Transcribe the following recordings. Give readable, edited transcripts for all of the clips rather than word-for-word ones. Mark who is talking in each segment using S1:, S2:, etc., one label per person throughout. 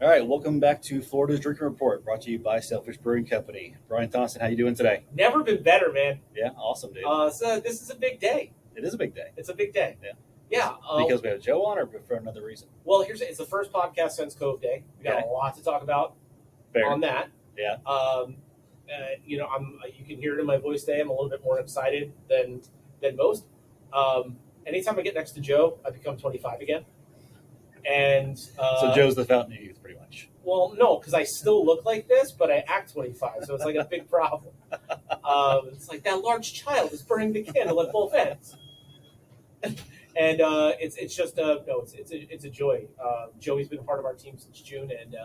S1: All right, welcome back to Florida's Drinking Report, brought to you by Sailfish Brewing Company. Brian Thompson, how you doing today?
S2: Never been better, man.
S1: Yeah, awesome, dude.
S2: So this is a big day.
S1: It is a big day.
S2: It's a big day.
S1: Yeah.
S2: Yeah.
S1: Because we have Joe on, or for another reason?
S2: Well, it's the first podcast since Cove Day. We got
S1: Okay.
S2: a lot to talk about
S1: Fair.
S2: on that.
S1: Yeah.
S2: You can hear it in my voice today. I'm a little bit more excited than most. Anytime I get next to Joe, I become 25 again. And
S1: So Joe's the fountain of youth, pretty much.
S2: Well, no, because I still look like this, but I act 25, so it's like a big problem. It's like that large child is burning the candle at both ends, and it's just it's a joy. Joey's been a part of our team since June, and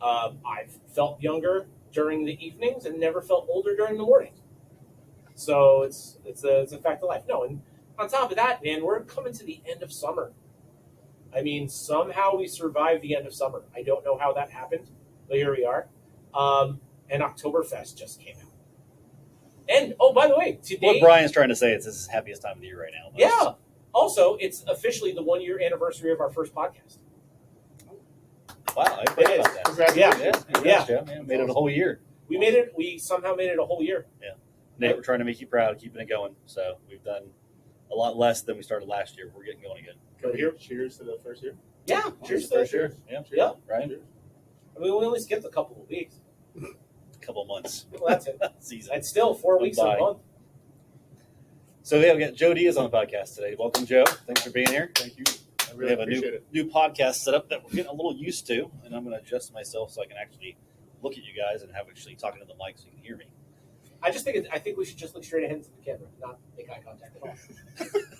S2: I've felt younger during the evenings and never felt older during the mornings. So it's a fact of life. No, and on top of that, man, we're coming to the end of summer. I mean, somehow we survived the end of summer. I don't know how that happened, but here we are. And Oktoberfest just came out. And, oh, by the way, today...
S1: What Brian's trying to say is this is the happiest time of the year right now.
S2: Yeah. Also, it's officially the 1-year anniversary of our first podcast.
S1: Wow, I forgot about that.
S2: Congratulations.
S1: Yeah. Joe. Man, made it a whole year.
S2: We somehow made it a whole year.
S1: Yeah. Nate, we're trying to make you proud, keeping it going. So we've done a lot less than we started last year. We're getting going again.
S2: But here,
S3: cheers to the first year.
S2: Yeah, cheers to
S1: for
S2: that.
S1: sure. Yeah.
S2: Yeah.
S1: Right?
S3: Cheers.
S2: I mean, we only skipped a couple of weeks.
S1: A couple of months.
S2: Well, that's it.
S1: Season.
S2: It's still 4 weeks
S1: Bye.
S2: a month.
S1: So yeah, we got Joe Diaz on the podcast today. Welcome, Joe. Thanks for being here.
S3: Thank you. I
S1: We
S3: really
S1: have a
S3: appreciate it.
S1: new podcast setup that we're getting a little used to, and I'm going to adjust myself so I can actually look at you guys and have actually talking to the mic so you can hear me.
S2: I think we should just look straight ahead into the camera, not make eye contact at all.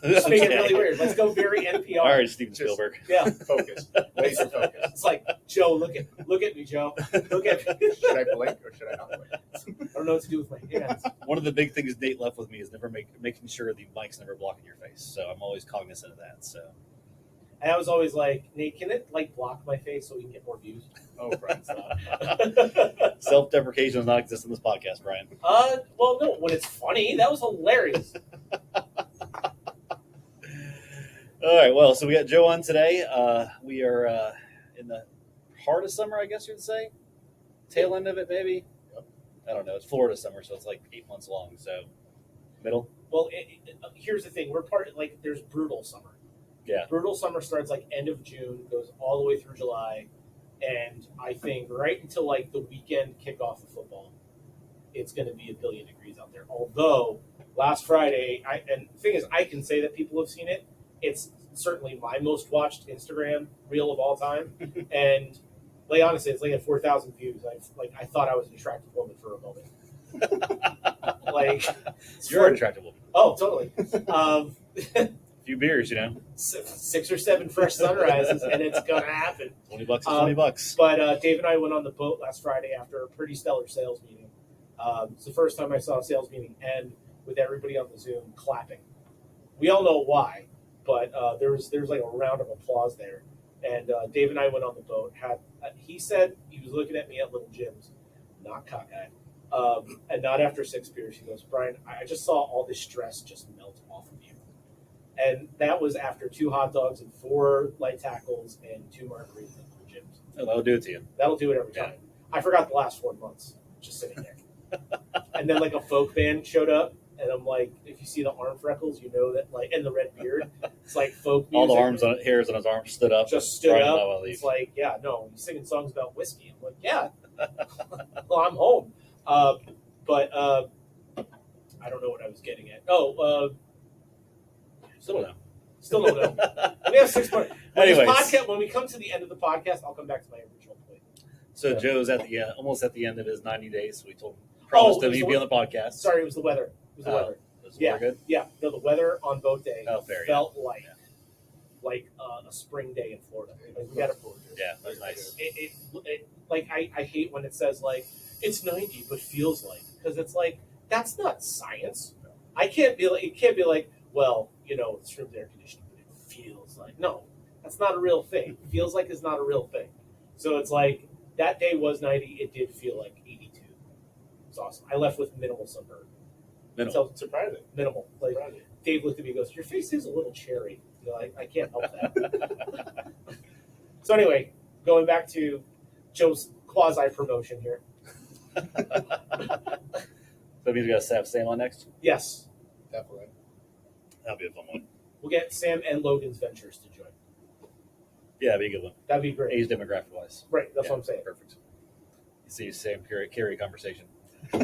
S2: Just make it really weird. Let's go very NPR.
S1: All right, Steven Spielberg.
S2: Yeah.
S3: Focus. Laser focus.
S2: It's like, Joe, look at me, Joe. Look at me.
S3: Should I blink or should I not blink?
S2: I don't know what to do with my hands.
S1: One of the big things Nate left with me is never making sure the mic's never blocking your face. So I'm always cognizant of that. So
S2: And I was always like, Nate, can it like block my face so we can get more views?
S3: Oh, Brian, stop.
S1: self-deprecation does not exist in this podcast, Brian.
S2: Well, no, when it's funny, that was hilarious.
S1: All right, well, so we got Joe on today. We are in the heart of summer, I guess you'd say. Tail end of it, maybe.
S3: Yep.
S1: I don't know. It's Florida summer, so it's like 8 months long. So middle.
S2: Well, here's the thing: there's brutal summer.
S1: Yeah.
S2: Brutal summer starts like end of June, goes all the way through July, and I think right until like the weekend kickoff of football, it's going to be 1 billion degrees out there. Although last Friday, and the thing is, I can say that people have seen it. It's certainly my most watched Instagram reel of all time, and like honestly, it's like at 4,000 views. I thought I was an attractive woman for a moment. Like
S1: You're an attractive woman.
S2: Oh, totally.
S1: A few beers,
S2: 6 or 7 fresh sunrises, and it's gonna happen.
S1: $20 is $20.
S2: But Dave and I went on the boat last Friday after a pretty stellar sales meeting. It's the first time I saw a sales meeting end with everybody on the Zoom clapping. We all know why, but there was like a round of applause there. And Dave and I went on the boat. He said he was looking at me at Little Jim's, not cockeyed, and not after 6 beers. He goes, Brian, I just saw all this stress just melt off of you. And that was after 2 hot dogs and 4 light tackles and 2 margaritas at Little Jim's.
S1: Oh, that'll do it to you.
S2: That'll do it every time. I forgot the last 4 months just sitting there. And then like a folk band showed up, and I'm like, if you see the arm freckles, you know that and the red beard, it's like folk music.
S1: All the hairs on his arms stood up.
S2: Just stood
S1: Brian,
S2: up. It's like, yeah, no, he's singing songs about whiskey. I'm like, yeah, well, I'm home. But I don't know what I was getting at.
S1: Still don't know.
S2: Still don't know. We have 6 points.
S1: Anyways.
S2: When we come to the end of the podcast, I'll come back to my original point.
S1: So Joe's at the almost at the end of his 90 days. So we promised him he'd be on the podcast.
S2: Sorry, it was the weather. It was the weather.
S1: Was the weather good?
S2: Yeah. No, the weather on boat day felt like a spring day in Florida. Like, we got
S1: Yeah, that was nice.
S2: I hate when it says like it's 90 but feels like, because it's like that's not science. It can't be like well, it's room air conditioning, but it feels like, no, that's not a real thing. Feels like is not a real thing. So it's like that day was 90. It did feel like 82. It's awesome. I left with minimal sunburn.
S1: Minimal.
S2: So surprising. Minimal. Like Dave looked at me and goes, "Your face is a little cherry." I can't help that. So anyway, going back to Joe's quasi promotion here.
S1: So that means we got to have Sam on next.
S2: Yes,
S3: Definitely.
S1: That'll be a fun one.
S2: we'll get Sam and Logan's Ventures to join.
S1: Yeah, that'd be a good one.
S2: That'd be great.
S1: Age demographic wise.
S2: Right, that's
S1: Yeah,
S2: what I'm saying.
S1: Perfect. You see Sam carry a conversation. All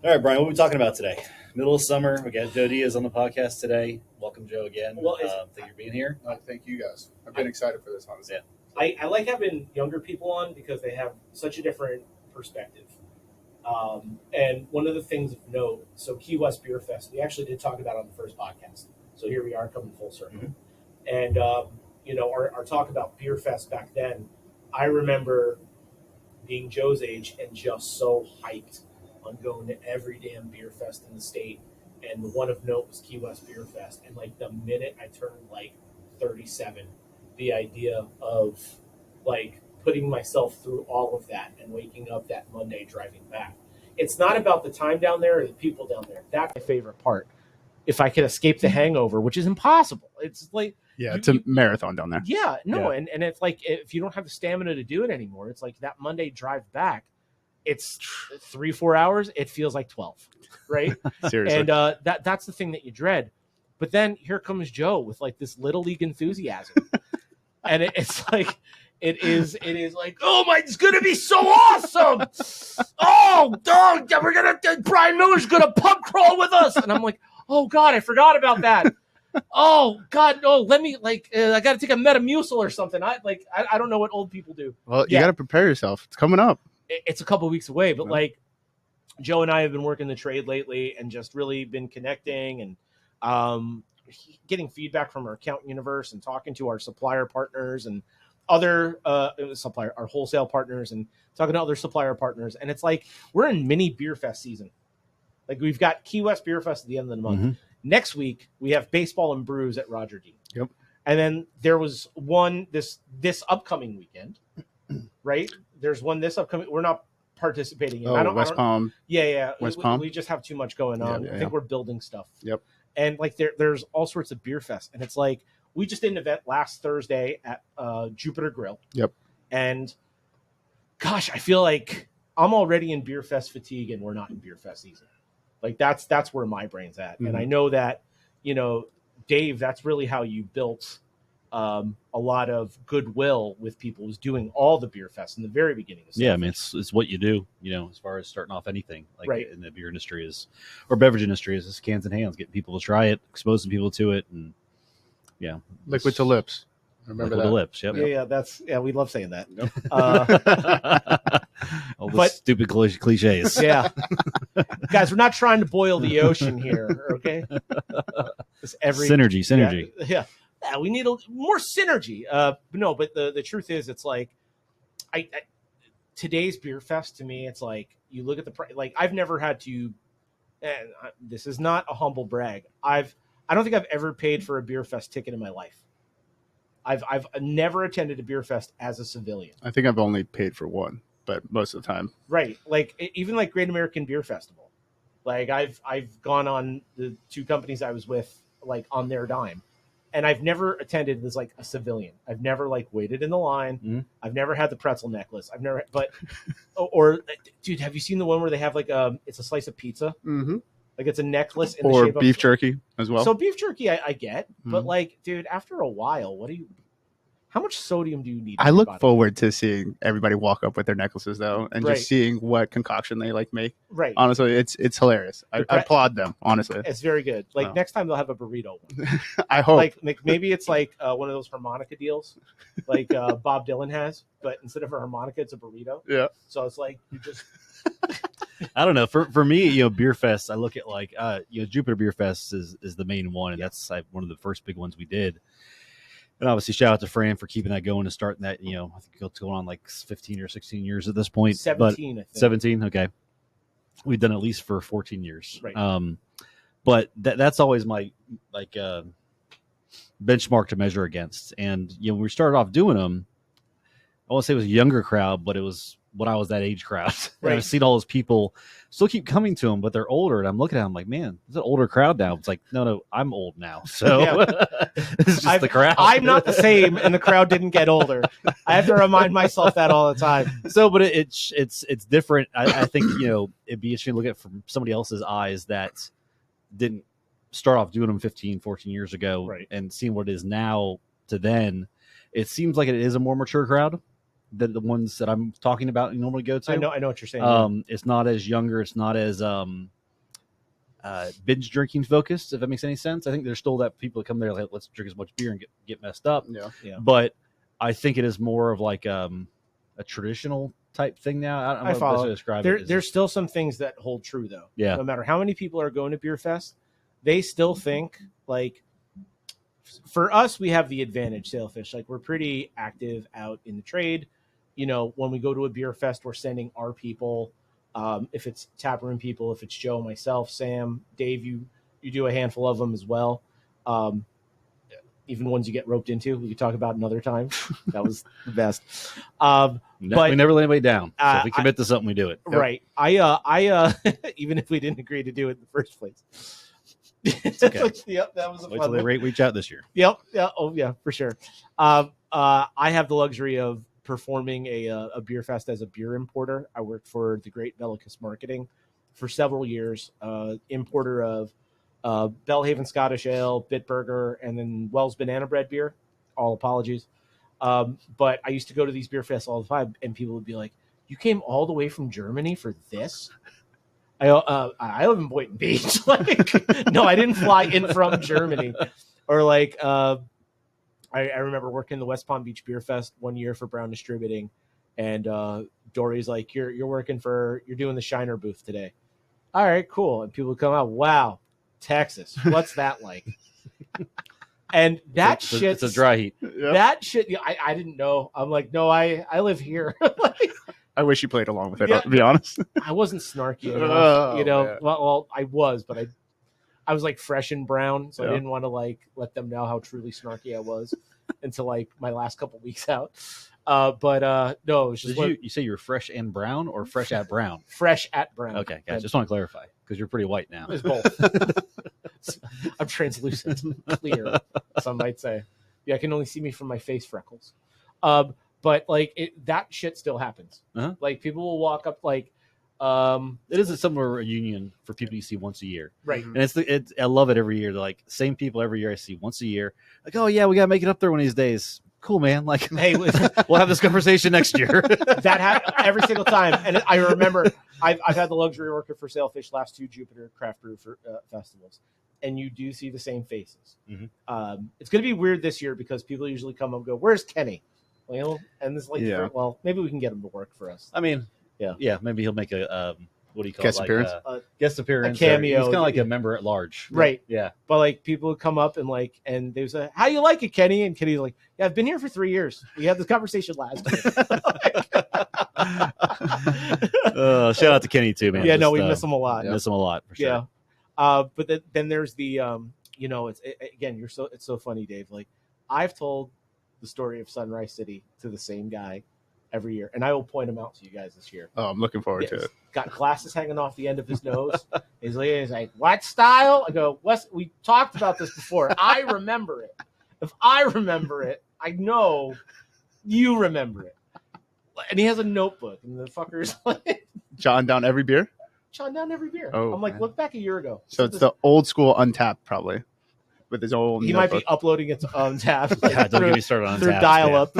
S1: right, Brian, what are we talking about today? Middle of summer. We got Joe Diaz on the podcast today. Welcome, Joe, again.
S2: Well,
S1: thank you for being here.
S3: Thank you guys. I've been excited for this, honestly.
S1: Yeah.
S2: I like having younger people on because they have such a different perspective. And one of the things of note, so Key West Beer Fest, we actually did talk about it on the first podcast. So here we are coming full circle.
S1: Mm-hmm.
S2: And, our talk about Beer Fest back then, I remember being Joe's age and just so hyped on going to every damn beer fest in the state. And the one of note was Key West Beer Fest. And like the minute I turned like 37, the idea of like putting myself through all of that and waking up that Monday driving back. It's not about the time down there or the people down there. That's my favorite part. If I could escape the hangover, which is impossible. It's like,
S4: Yeah, it's a marathon down there.
S2: yeah, no. And it's like, if you don't have the stamina to do it anymore, it's like that Monday drive back, it's 3-4 hours. It feels like 12, right?
S4: Seriously.
S2: And that's the thing that you dread. But then here comes Joe with like this little league enthusiasm. And it's like, it is like, oh my, it's going to be so awesome. Oh, dog, Brian Miller's going to pub crawl with us. And I'm like, oh God, I forgot about that. Oh God, no, let me I got to take a Metamucil or something. I don't know what old people do.
S4: Well, you
S2: Yeah.
S4: got to prepare yourself. It's coming up.
S2: It's a couple weeks away, but
S4: Yeah.
S2: like Joe and I have been working the trade lately and just really been connecting and getting feedback from our account universe and talking to our supplier partners and other our wholesale partners and talking to other supplier partners. And it's like we're in mini beer fest season. Like we've got Key West Beer Fest at the end of the month.
S1: Mm-hmm.
S2: Next week we have baseball and brews at Roger D.
S4: Yep.
S2: And then there was one this upcoming weekend, right? There's one this upcoming. We're not participating in.
S4: Oh, West Palm.
S2: Yeah.
S4: West
S2: we,
S4: Palm?
S2: we just have too much going on.
S4: Yeah,
S2: I think we're building stuff.
S4: Yep.
S2: And like there's all sorts of beer fests, and it's like we just did an event last Thursday at Jupiter Grill.
S4: Yep.
S2: And gosh, I feel like I'm already in beer fest fatigue, and we're not in beer fest season. Like that's where my brain's at, and I know that Dave, that's really how you built a lot of goodwill with people, was doing all the beer fests in the very beginning. Of
S1: Yeah, I mean, it's what you do, as far as starting off anything like
S2: Right.
S1: in the beer industry or beverage industry is just cans and hands, getting people to try it, exposing people to it, and
S4: Liquid to lips. Remember
S1: liquid
S4: that.
S1: to lips. Yep.
S2: Yeah, we love saying that.
S1: All the
S2: But-
S1: stupid cliches.
S2: Yeah, guys, we're not trying to boil the ocean here, okay? Just
S1: Synergy.
S2: Yeah, we need more synergy. But the truth is, it's like, I today's beer fest to me, it's like you look at the price. Like I've never had to, and this is not a humble brag. I don't think I've ever paid for a beer fest ticket in my life. I've never attended a beer fest as a civilian.
S4: I think I've only paid for one, but most of the time.
S2: Right. Like even like Great American Beer Festival. Like I've gone on the two companies I was with, like on their dime, and I've never attended as like a civilian. I've never like waited in the line.
S1: Mm-hmm.
S2: I've never had the pretzel necklace. I've never, or dude, have you seen the one where they have like it's a slice of pizza?
S4: Mm-hmm.
S2: Like it's a necklace in the
S4: Or
S2: shape
S4: beef
S2: of,
S4: jerky as well.
S2: So beef jerky, I get, but
S4: Mhm.
S2: like, dude, after a while, how much sodium do you need? in
S4: I
S2: your
S4: look
S2: body?
S4: forward to seeing everybody walk up with their necklaces, though, and
S2: Right.
S4: just seeing what concoction they make.
S2: Right.
S4: Honestly, it's hilarious. I
S2: The
S4: applaud them. Honestly,
S2: It's very good. Like
S4: Wow.
S2: next time they'll have a burrito one.
S4: I hope.
S2: Like maybe it's like one of those harmonica deals, like Bob Dylan has, but instead of a harmonica, it's a burrito.
S4: Yeah.
S2: So it's like you just
S1: I don't know. For me, beer fest, I look at like Jupiter Beer Fest is the main one, and that's one of the first big ones we did. And obviously, shout out to Fran for keeping that going and starting that. I think it's going on like 15 or 16 years at this point.
S2: 17. I think.
S1: 17. Okay, we've done at least for 14 years.
S2: Right.
S1: But that's always my benchmark to measure against. And when we started off doing them, I won't say it was a younger crowd, but it was when I was that age crowd. And
S2: Right.
S1: I've seen all those people still keep coming to them, but they're older. And I'm looking at them like, man, it's an older crowd now. It's like, no, I'm old now. So it's just the crowd.
S2: I'm not the same, and the crowd didn't get older. I have to remind myself that all the time.
S1: So, but it's different. I think, it'd be interesting to look at it from somebody else's eyes that didn't start off doing them 15, 14 years ago,
S2: Right.
S1: and seeing what it is now to then. It seems like it is a more mature crowd than the ones that I'm talking about and normally go to.
S2: I know what you're saying.
S1: It's not as younger. It's not as binge drinking focused, if that makes any sense. I think there's still that people that come there like, let's drink as much beer and get messed up.
S2: Yeah.
S1: But I think it is more of like a traditional type thing now. I don't know
S2: follow.
S1: how to describe it.
S2: There's still some things that hold true, though.
S1: Yeah.
S2: No matter how many people are going to Beer Fest, they still think, like, for us, we have the advantage, Sailfish. Like, we're pretty active out in the trade. When we go to a beer fest, we're sending our people. If it's taproom people, if it's Joe, myself, Sam, Dave, you do a handful of them as well. Even ones you get roped into, we could talk about another time. That was the best. But
S1: we never lay anybody down. So if we commit to something, we do it.
S2: Right. I even if we didn't agree to do it in the first place.
S1: It's okay.
S2: Yep, that was a
S1: Wait
S2: fun
S1: till they
S2: one.
S1: reach out this year.
S2: Yep. Yeah. Oh, yeah, for sure. I have the luxury of performing a beer fest as a beer importer. I worked for the Great Bellicus Marketing for several years. Importer of Bellhaven Scottish Ale, Bitburger, and then Wells Banana Bread beer. All apologies. But I used to go to these beer fests all the time, and people would be like, "You came all the way from Germany for this?" I live in Boynton Beach. Like, no, I didn't fly in from Germany. Or like, I remember working the West Palm Beach Beer Fest one year for Brown Distributing, and Dory's like, "You're doing the Shiner booth today." All right, cool. And people would come out, "Wow, Texas, what's that like?" And that shit,
S1: it's a dry heat.
S2: that shit, I didn't know. I'm like, no, I live here. Like,
S4: I wish you played along with it.
S2: Yeah.
S4: To be honest,
S2: I wasn't snarky enough,
S4: Oh, man.
S2: Well, I was, but I was like fresh and brown, so
S4: Yeah.
S2: I didn't want to like let them know how truly snarky I was until like my last couple weeks out. But no, it was just
S1: Did you say you were fresh and brown or fresh at brown?
S2: fresh at brown.
S1: Okay, guys, just want to clarify because you're pretty white now.
S2: It's both. I'm translucent, clear. Some might say. Yeah, I can only see me from my face freckles. But like that shit still happens.
S1: Uh-huh.
S2: Like people will walk up like,
S1: It is a similar reunion for people you see once a year,
S2: right.
S1: and I love it every year. They're like same people every year I see once a year. Like, oh yeah, we gotta make it up there one of these days. Cool, man. Like,
S2: Hey,
S1: we'll have this conversation next year.
S2: that happened every single time. And I remember I've had the luxury of working for Sailfish last 2 Jupiter Craft Brew festivals, and you do see the same faces.
S1: Mhm.
S2: It's going to be weird this year because people usually come and go, "Where's Kenny?" Well, and it's like,
S4: Yeah.
S2: well, maybe we can get him to work for us.
S1: I mean,
S2: Yeah.
S1: Maybe he'll make a what do you call
S4: Guest
S1: it?
S4: appearance?
S1: Guest appearance,
S2: A cameo.
S1: He's kind of like a member at large,
S2: Right.
S1: Yeah.
S2: But like people would come up and they would say, "How you like it, Kenny?" And Kenny's like, "Yeah, I've been here for 3 years. We had this conversation last year."
S1: Shout out to Kenny too, man.
S2: Yeah, no,
S1: Just,
S2: we miss him a lot.
S1: Miss him a lot for sure.
S2: Yeah. But then there's the again, it's so funny, Dave. Like I've told the story of Sunrise City to the same guy every year, and I will point him out to you guys this year.
S4: Oh, I'm looking forward to
S2: Yes.
S4: it.
S2: Got glasses hanging off the end of his nose. He's like, "What style?" I go, "Wes, we talked about this before. I remember it. If I remember it, I know you remember it." And he has a notebook, and the fucker's like,
S4: Jotting down every beer.
S2: "Shot down every beer."
S4: Oh,
S2: I'm like,
S4: man.
S2: "Look back a year ago."
S4: So it's the old school Untapped, probably, with his old.
S2: He might be uploading it to tab
S1: Yeah, don't get me started on
S2: through
S1: Taps,
S2: dial
S1: man.
S2: up.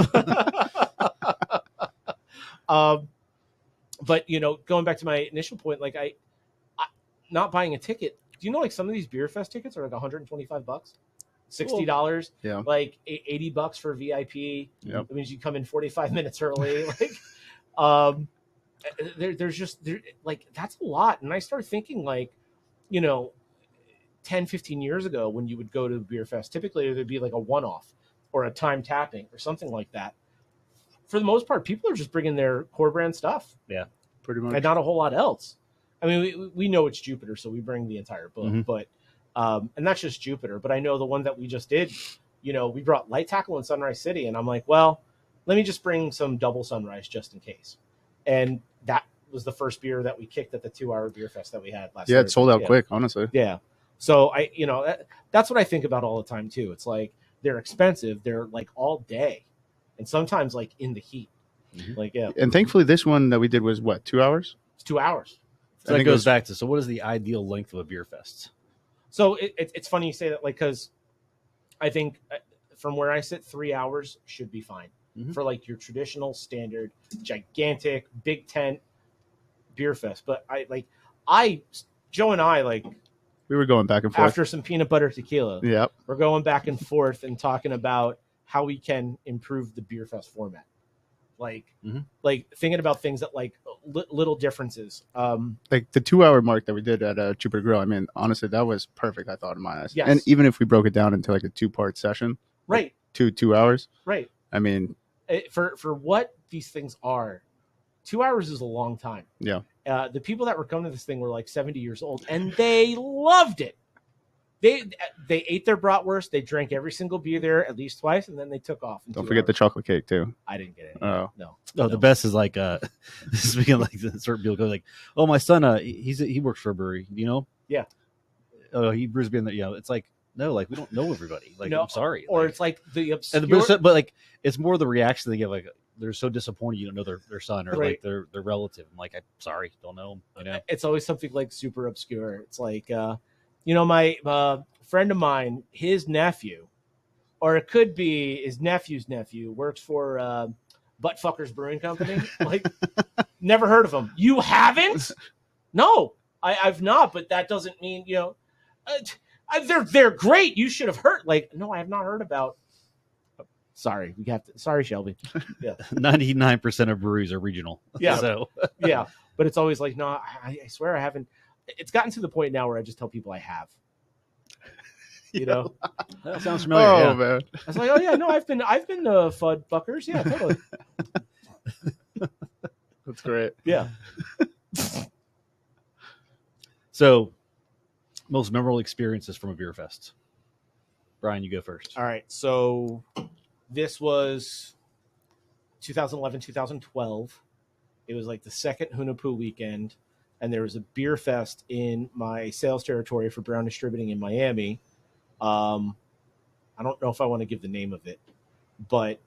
S2: But going back to my initial point, like I not buying a ticket. Do you know like some of these beer fest tickets are like $125, $60,
S4: Yeah.
S2: like $80 for VIP.
S4: Yep.
S2: That means you come in 45 minutes early. Like, there's like that's a lot. And I started thinking like, 10, 15 years ago when you would go to the beer fest, typically there'd be like a one-off or a time tapping or something like that. For the most part, people are just bringing their core brand stuff.
S1: Yeah,
S4: pretty much.
S2: And not a whole lot else. I mean, we know it's Jupiter, so we bring the entire book,
S1: Mhm.
S2: but and that's just Jupiter. But I know the one that we just did, we brought Light Tackle in Sunrise City, and I'm like, well, let me just bring some double Sunrise just in case. and that was the first beer that we kicked at the 2-hour beer fest that we had last.
S4: Yeah, it sold out
S2: Yeah.
S4: quick, honestly.
S2: Yeah. So that's what I think about all the time too. It's like they're expensive. They're like all day, and sometimes like in the heat.
S1: Mhm.
S2: Like yeah,
S4: And thankfully, this one that we did was what, 2 hours?
S2: it's 2 hours.
S1: So
S4: I
S1: that
S4: think it
S1: goes
S4: was-
S1: back to, so what is the ideal length of a beer fest?
S2: So it's funny you say that, like, because I think from where I sit, 3 hours should be fine
S1: Mhm.
S2: for like your traditional standard gigantic big tent beer fest. But Joe and I, like,
S4: We were going back and forth.
S2: after some peanut butter tequila,
S4: Yep.
S2: we're going back and forth and talking about how we can improve the beer fest format.
S1: Mhm.
S2: Like thinking about things that like little differences.
S4: Like the 2 hour mark that we did at Jupiter Grill. I mean, honestly, that was perfect. I thought in my eyes.
S2: Yes.
S4: And even if we broke it down into like a 2-part session,
S2: Right.
S4: 2 hours.
S2: Right.
S4: I mean,
S2: For what these things are, 2 hours is a long time.
S4: Yeah.
S2: The people that were coming to this thing were like 70 years old, and they loved it. They ate their bratwurst. They drank every single beer there at least twice, and then they took off.
S4: don't forget the chocolate cake too.
S2: I didn't get it.
S4: Oh.
S2: No.
S1: No, the best is like speaking of like certain people go like, oh, my son, he works for a brewery, you know?
S2: Yeah.
S1: Oh, he brews beer in there. You know, it's like, no, like we don't know everybody. Like,
S2: No,
S1: I'm sorry.
S2: Or
S1: like,
S2: it's like the obscure.
S1: but like it's more the reaction they give. Like they're so disappointed you don't know their son or
S2: Right.
S1: like their relative. I'm like, I'm sorry, don't know him. You know,
S2: It's always something like super obscure. It's like, my friend of mine, his nephew, or it could be his nephew's nephew, works for Buttfuckers Brewing Company. Like, never heard of him. You haven't? No, I've not. But that doesn't mean they're great. You should have heard. Like, no, I have not heard about. Sorry, we have to. Sorry, Shelby.
S1: 99% of breweries are regional.
S2: Yeah.
S1: So
S2: Yeah, but it's always like, no, I swear I haven't. It's gotten to the point now where I just tell people I have. You know,
S1: that sounds familiar.
S4: Oh
S1: yeah.
S4: man.
S2: I was like, oh yeah, no, I've been Fud Buckers, yeah, totally,
S4: That's great.
S2: yeah.
S1: So, most memorable experiences from a beer fest. Brian, you go first.
S2: All right, so this was 2011, 2012. It was like the second Hunapoo weekend, and there was a beer fest in my sales territory for Brown Distributing in Miami. I don't know if I want to give the name of it, but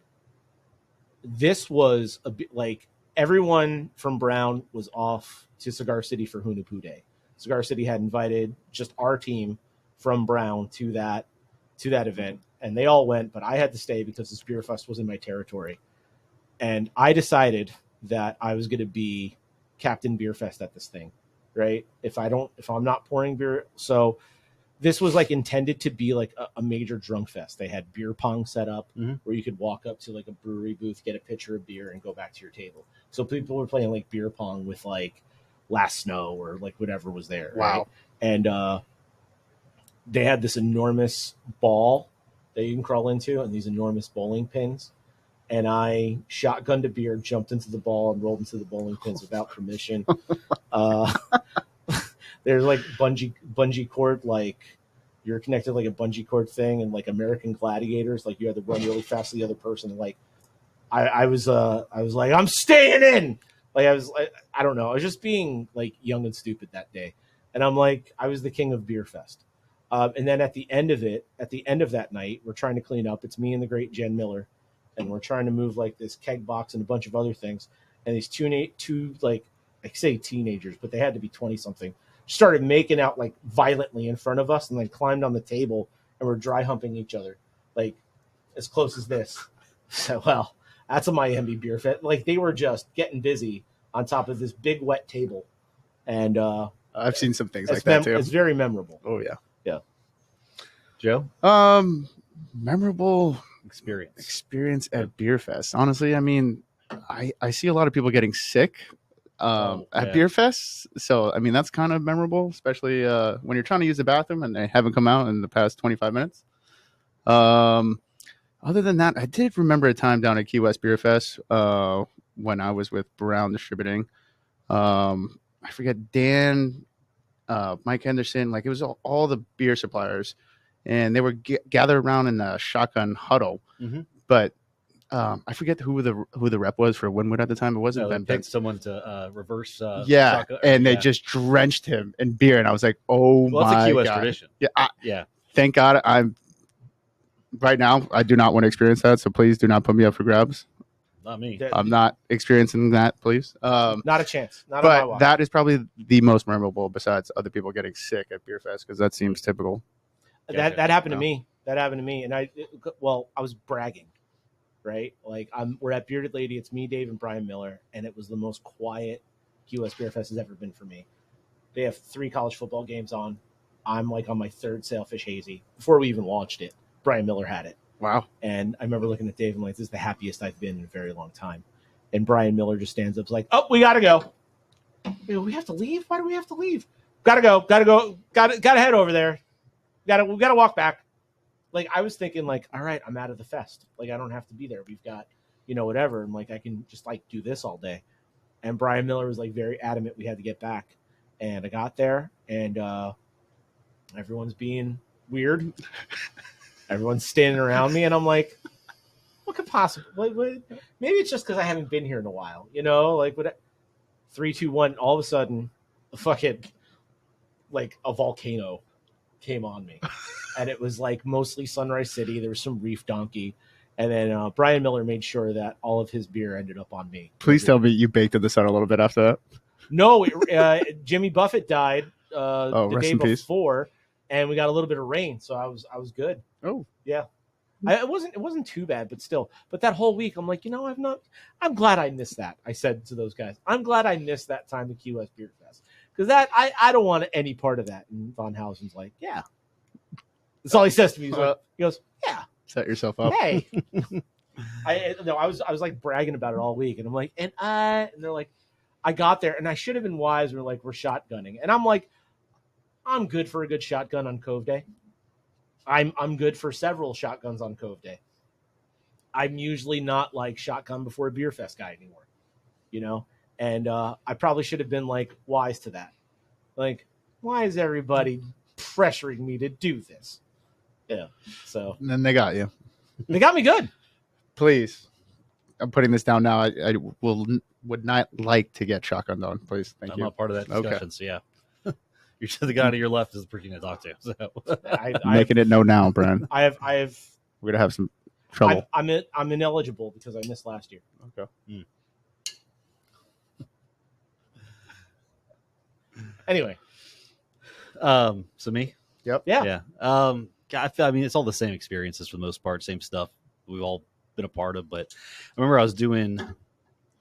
S2: this was a bit like everyone from Brown was off to Cigar City for Hunapoo Day. Cigar City had invited just our team from Brown to that event, and they all went, but I had to stay because this beer fest was in my territory. And I decided that I was going to be Captain Beer Fest at this thing, right? If I'm not pouring beer. So this was like intended to be like a major drunk fest. They had beer pong set up where you could walk up to like a brewery booth, get a pitcher of beer, and go back to your table. So people were playing like beer pong with like Last Snow or like whatever was there.
S4: Wow.
S2: Right? And they had this enormous ball that you can crawl into and these enormous bowling pins. And I shotgunned a beer, jumped into the ball, and rolled into the bowling pins without permission. There's like bungee cord, like you're connected like a bungee cord thing, and like American Gladiators, like you had to run really fast to the other person. And like I was like, I'm staying in. Like I don't know. I was just being like young and stupid that day, and I'm like, I was the king of Beer Fest. And then at the end of that night, we're trying to clean up. It's me and the great Jen Miller, and we're trying to move like this keg box and a bunch of other things. And these two like I say teenagers, but they had to be 20 something. Started making out like violently in front of us, and then climbed on the table, and we're dry humping each other, like as close as this. So, well, that's a Miami beer fest. Like they were just getting busy on top of this big wet table, and
S4: I've seen some things like that too.
S2: It's very memorable.
S4: Oh yeah.
S1: Joe,
S4: Memorable
S1: experience.
S4: at Beer Fest. Honestly, I mean, I see a lot of people getting sick at Beer Fest. So, I mean, that's kind of memorable, especially when you're trying to use the bathroom and they haven't come out in the past 25 minutes. Other than that, I did remember a time down at Key West Beer Fest when I was with Brown Distributing. I forget, Dan, Mike Henderson, like it was all the beer suppliers. And they were gathered around in a shotgun huddle.
S1: Mm-hmm.
S4: But I forget who the rep was for Winwood at the time. It wasn't
S1: No, they
S4: Ben
S1: picked
S4: Benson.
S1: someone to reverse.
S4: Yeah,
S1: shotgun,
S4: and they
S1: yeah.
S4: just drenched him in beer, and I was like, "Oh
S1: Well, that's
S4: my
S1: a QS
S4: god!"
S1: tradition.
S4: Yeah,
S1: Yeah.
S4: thank God I'm right now. I do not want to experience that, so please do not put me up for grabs.
S1: Not me.
S4: I'm not experiencing that, please.
S2: Not a chance. Not on my
S4: But
S2: watch.
S4: that is probably the most memorable, besides other people getting sick at Beer Fest, because that seems typical.
S1: Gotcha.
S2: That happened to
S4: No.
S2: me. That happened to me, and I was bragging, right? Like we're at Bearded Lady. It's me, Dave, and Brian Miller, and it was the most quiet QS Beer Fest has ever been for me. They have 3 college football games on. I'm like on my 3rd Sailfish Hazy. Before we even launched it, Brian Miller had it.
S4: Wow.
S2: And I remember looking at Dave and like, this is the happiest I've been in a very long time. And Brian Miller just stands up, like, "Oh, we gotta go. We have to leave. Why do we have to leave? Gotta go. Gotta head over there. We gotta walk back." Like I was thinking, like, all right, I'm out of the fest. Like I don't have to be there. We've got, whatever, and like I can just like do this all day. And Brian Miller was like very adamant we had to get back. And I got there, and everyone's being weird. Everyone's standing around me, and I'm like, what could possibly? Maybe it's just because I haven't been here in a while, Like, 3, 2, 1. All of a sudden, like a volcano came on me, and it was like mostly Sunrise City. There was some Reef Donkey, and then Brian Miller made sure that all of his beer ended up on me.
S4: Please tell me you baked in the sun a little bit after that.
S2: No, Jimmy Buffett died the
S4: rest
S2: day
S4: in peace.
S2: before, and we got a little bit of rain, so I was good.
S4: Oh,
S2: Yeah. It wasn't too bad, but still. But that whole week, I'm like, I'm glad I missed that. I said to those guys, I'm glad I missed that time at QS Beer Fest, because I don't want any part of that. And Von Hausen's like, yeah. That's all he says to me. He goes, yeah.
S4: set yourself up.
S2: Hey. I was like bragging about it all week, and I'm like, and they're like, I got there, and I should have been wise. We're shotgunning, and I'm like, I'm good for a good shotgun on Cove Day. I'm good for several shotguns on Cove Day. I'm usually not like shotgun before a beer fest guy anymore, and I probably should have been like wise to that. Like, why is everybody pressuring me to do this? Yeah. So
S4: And then they got you.
S2: they got me good.
S4: Please, I'm putting this down now. I would not like to get shotgunned on. Please, thank
S1: I'm
S4: you.
S1: not part of that
S4: Okay.
S1: discussion, so yeah. You're the guy to your left is the person to talk to. So.
S4: Making it known now, Brian.
S2: I have
S4: We're gonna have some trouble.
S2: I'm ineligible because I missed last year.
S4: Okay.
S2: Anyway,
S1: So me,
S2: yeah.
S1: yeah. I mean, it's all the same experiences for the most part, same stuff we've all been a part of. But I remember I was doing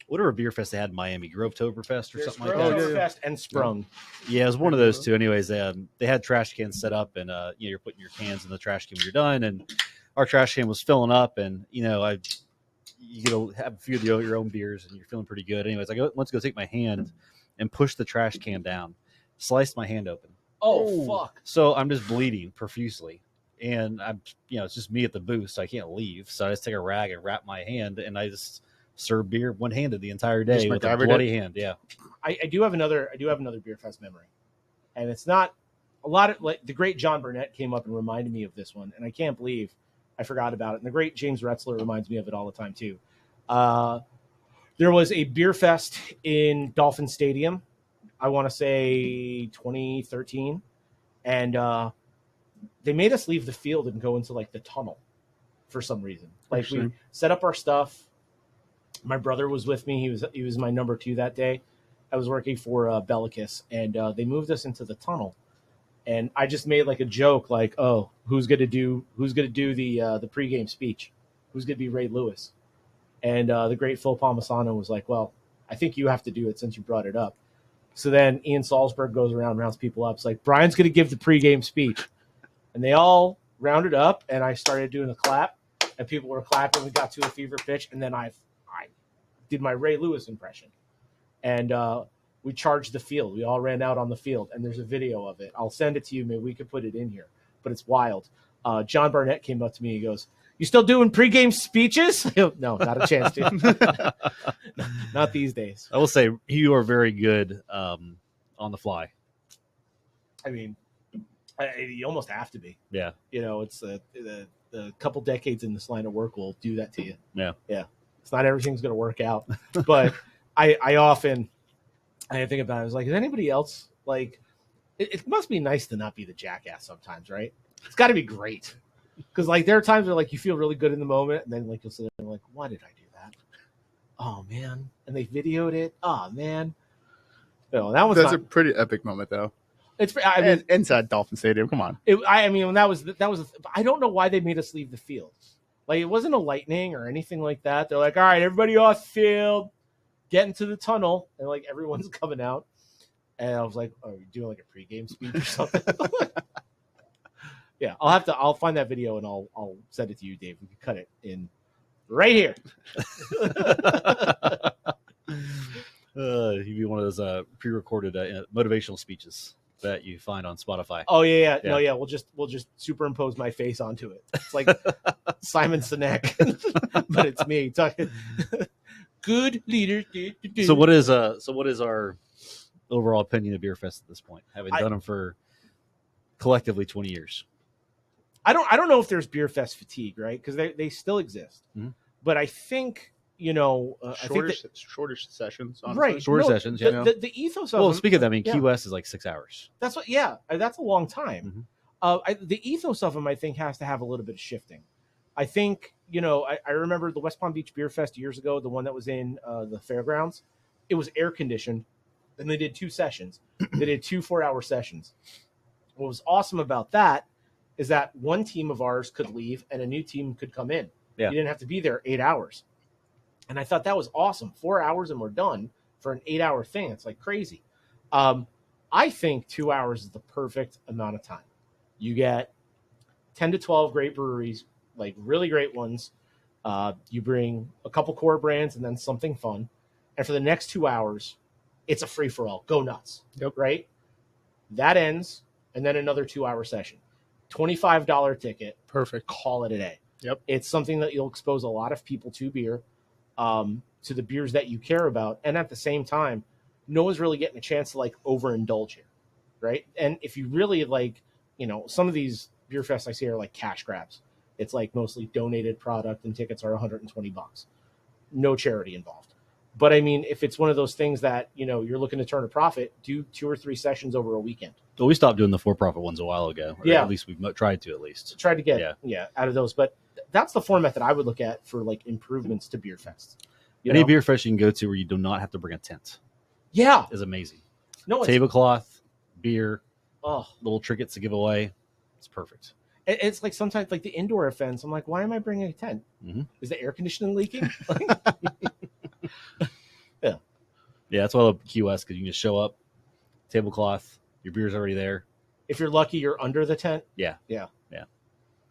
S1: whatever beer fest they had in Miami, Grovetoberfest or
S2: There's
S1: something like that.
S2: Oktoberfest and Sprung.
S1: Yeah, it was one of those two. Anyways, they had trash cans set up, and you're putting your cans in the trash can when you're done. And our trash can was filling up, and you get to have a few of your own beers, and you're feeling pretty good. Anyways, I went to go take my hand and push the trash can down, sliced my hand open.
S2: Oh fuck!
S1: So I'm just bleeding profusely, and I'm it's just me at the booth, so I can't leave. So I just take a rag and wrap my hand, and I just serve beer one-handed the entire day with a bloody hand. Yeah.
S2: I do have another beer fest memory, and it's not a lot of like the great John Burnett came up and reminded me of this one, and I can't believe I forgot about it. And the great James Retzler reminds me of it all the time too. There was a beer fest in Dolphin Stadium. I want to say 2013, and they made us leave the field and go into like the tunnel for some reason. Like we set up our stuff. My brother was with me. He was my number 2 that day. I was working for Bellicus, and they moved us into the tunnel. And I just made like a joke, like, "Oh, who's gonna do the pregame speech? Who's gonna be Ray Lewis?" And the great Phil Palmisano was like, "Well, I think you have to do it since you brought it up." So then Ian Salzberg goes around, rounds people up. It's like, Brian's gonna give the pregame speech, and they all rounded up, and I started doing a clap, and people were clapping. We got to a fever pitch, and then I did my Ray Lewis impression, and we charged the field. We all ran out on the field, and there's a video of it. I'll send it to you. Maybe we could put it in here, but it's wild. John Barnett came up to me. He goes, "You still doing pregame speeches?" No, not a chance to. Not these days.
S1: I will say you are very good on the fly.
S2: I mean, you almost have to be.
S1: Yeah.
S2: It's the couple decades in this line of work will do that to you.
S1: Yeah.
S2: It's not everything's going to work out, but I often think about it. I was like, is anybody else like? It must be nice to not be the jackass sometimes, right? It's got to be great because like there are times where like you feel really good in the moment, and then like you'll sit there and like, why did I do that? Oh man, and they videoed it. Oh man, no, that was
S4: That's a pretty epic moment, though.
S2: It's I mean
S4: Inside Dolphin Stadium. Come on.
S2: I mean when that was I don't know why they made us leave the field. Like it wasn't a lightning or anything like that. They're like, all right, everybody off the field, get into the tunnel, and like everyone's coming out. And I was like, "Oh, you're doing like a pregame speech or something?" Yeah, I'll find that video and I'll send it to you, Dave. We can cut it in right here.
S1: He'd be one of those pre-recorded motivational speeches that you find on Spotify.
S2: Oh yeah. No, yeah. We'll just superimpose my face onto it. It's like Simon Sinek, but it's me talking. Good leader.
S1: So what is our overall opinion of Beer Fest at this point, having done them for collectively 20 years?
S2: I don't know if there's Beer Fest fatigue, right? Because they still exist, but I think
S4: shorter sessions, honestly.
S2: right?
S1: Shorter sessions, yeah.
S2: The ethos of
S1: Well,
S2: them,
S1: speaking of that, I mean, Key West is like 6 hours.
S2: that's what. Yeah, that's a long time. The ethos of them, I think, has to have a little bit of shifting. I think I remember the West Palm Beach Beer Fest years ago, the one that was in the fairgrounds. It was air conditioned. And they did 2 sessions. They did 2 4-hour sessions. What was awesome about that is that one team of ours could leave and a new team could come in.
S1: Yeah.
S2: You didn't have to be there 8 hours. And I thought that was awesome. 4 hours and we're done for an 8-hour thing. It's like crazy. I think 2 hours is the perfect amount of time. You get 10 to 12 great breweries, like really great ones. You bring a couple core brands and then something fun. And for the next 2 hours, it's a free-for-all. Go nuts.
S4: Yep.
S2: Right? That ends, and then another 2-hour session. $25 ticket.
S4: Perfect.
S2: Call it a day.
S4: Yep.
S2: It's something that you'll expose a lot of people to beer, to the beers that you care about. And at the same time, no one's really getting a chance to, like, overindulge here. Right? And if you really, like, some of these beer fests I see are like cash grabs. It's, like, mostly donated product, and tickets are $120. No charity involved. But I mean, if it's one of those things that, you're looking to turn a profit, do 2 or 3 sessions over a weekend.
S1: Well, we stopped doing the for-profit ones a while ago. Or at least we've tried to, at least.
S2: Try to get out of those. But that's the format that I would look at for like improvements to Beer Fest.
S1: Any beer fest you can go to where you do not have to bring a tent.
S2: Yeah.
S1: Is amazing.
S2: No,
S1: tablecloth, beer,
S2: oh,
S1: little trinkets to give away. It's perfect.
S2: It's like sometimes like the indoor events. I'm like, why am I bringing a tent? Is the air conditioning leaking?
S1: Yeah, that's why I love Key West, because you can just show up, tablecloth, your beer's already there.
S2: If you're lucky, you're under the tent.
S1: Yeah.
S2: Yeah.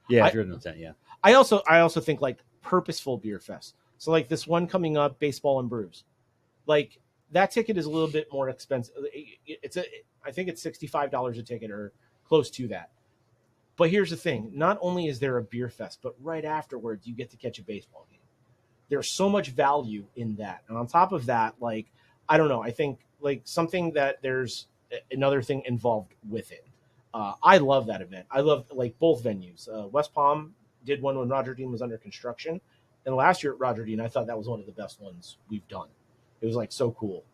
S1: If you're in the tent, yeah.
S2: I also think like purposeful beer fest. So like this one coming up, Baseball and Brews, like that ticket is a little bit more expensive. I think it's $65 a ticket or close to that. But here's the thing: not only is there a beer fest, but right afterwards you get to catch a baseball game. There's so much value in that, and on top of that, like I don't know, I think like something that there's another thing involved with it. I love that event. I love like both venues. West Palm did one when Roger Dean was under construction, and last year at Roger Dean, I thought that was one of the best ones we've done. It was like so cool.